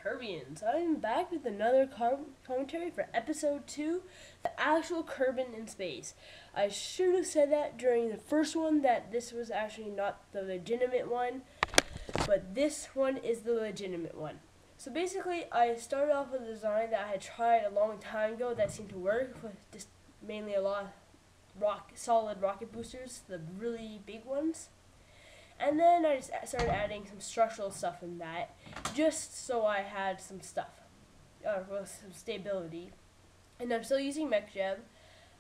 Kerbians. I'm back with another commentary for episode 2, the actual Kerbin in space. I should have said that during the first one that this was actually not the legitimate one, but this one is the legitimate one. So basically, I started off with a design that I had tried a long time ago that seemed to work with just mainly a lot of solid rocket boosters, the really big ones. And then I just started adding some structural stuff in that, just so I had some stuff, some stability. And I'm still using MechJeb.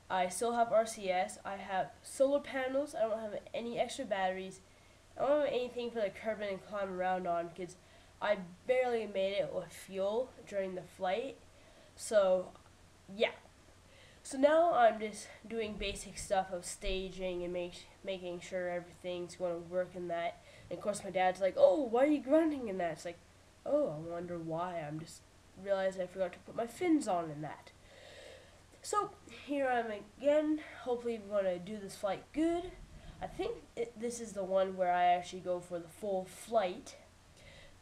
I still have RCS. I have solar panels. I don't have any extra batteries. I don't have anything for the Kerbin and climb around on because I barely made it with fuel during the flight. So, yeah. So now I'm just doing basic stuff of staging and making sure everything's going to work in that. And of course my dad's like, "Oh, why are you grunting in that?" It's like, "Oh, I wonder why. I'm just realized I forgot to put my fins on in that." So here I'm again. Hopefully we're going to do this flight good. I think this is the one where I actually go for the full flight.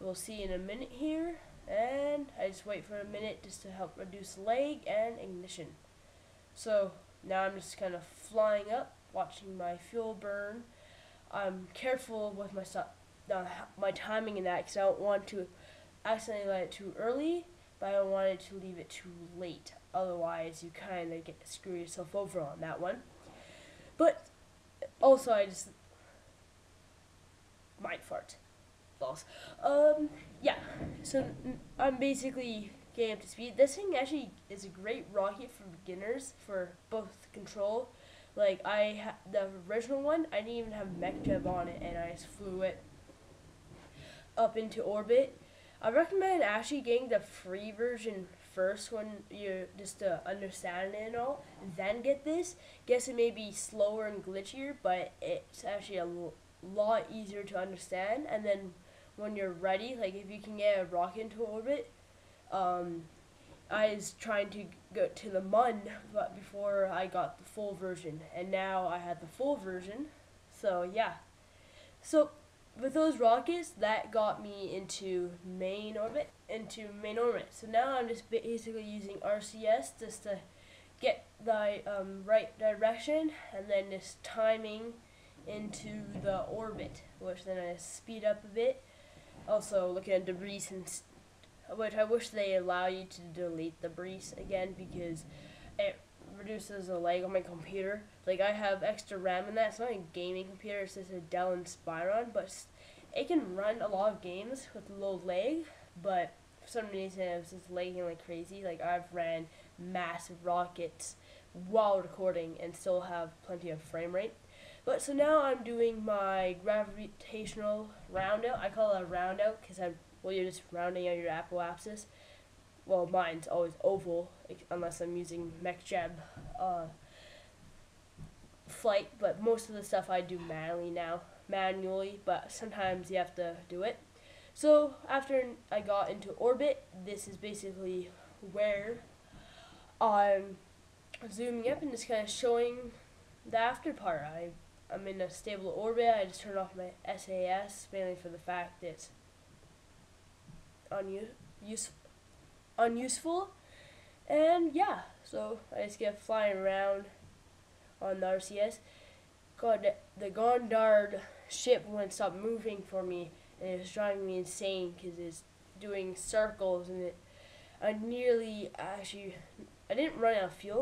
We'll see in a minute here. And I just wait for a minute just to help reduce lag and ignition. So now I'm just kind of flying up, watching my fuel burn. I'm careful with my timing in that because I don't want to accidentally let it too early, but I don't want it to leave it too late. Otherwise, you kind of screw yourself over on that one. But also, I just might fart. False. Yeah. So I'm basically getting up to speed. This thing actually is a great rocket for beginners for both control. Like the original one, I didn't even have MechJeb on it, and I just flew it up into orbit. I recommend actually getting the free version first when you just to understand it and all. Then get this. Guess it may be slower and glitchier, but it's actually a lot easier to understand. And then when you're ready, like if you can get a rocket into orbit. I was trying to go to the MUN, but before I got the full version, and now I had the full version. So yeah. So with those rockets, that got me into main orbit. So now I'm just basically using RCS just to get the right direction, and then just timing into the orbit, which then I speed up a bit. Also looking at debris which I wish they allow you to delete the breeze again because it reduces the lag on my computer. Like I have extra RAM in that. It's not a gaming computer, it's just a Dell Inspiron, but it can run a lot of games with low lag, but for some reason it was just lagging like crazy. Like I've ran massive rockets while recording and still have plenty of frame rate. But so now I'm doing my gravitational roundout. I call it a roundout because you're just rounding out your apoapsis. Well, mine's always oval, unless I'm using MechJeb flight, but most of the stuff I do manually, but sometimes you have to do it. So after I got into orbit, this is basically where I'm zooming up and just kind of showing the after part. I'm in a stable orbit. I just turned off my SAS, mainly for the fact it's unuseful, and yeah, so I just get flying around on the RCS. God, the Gondard ship wouldn't stop moving for me, and it was driving me insane because it's doing circles, and I didn't run out of fuel.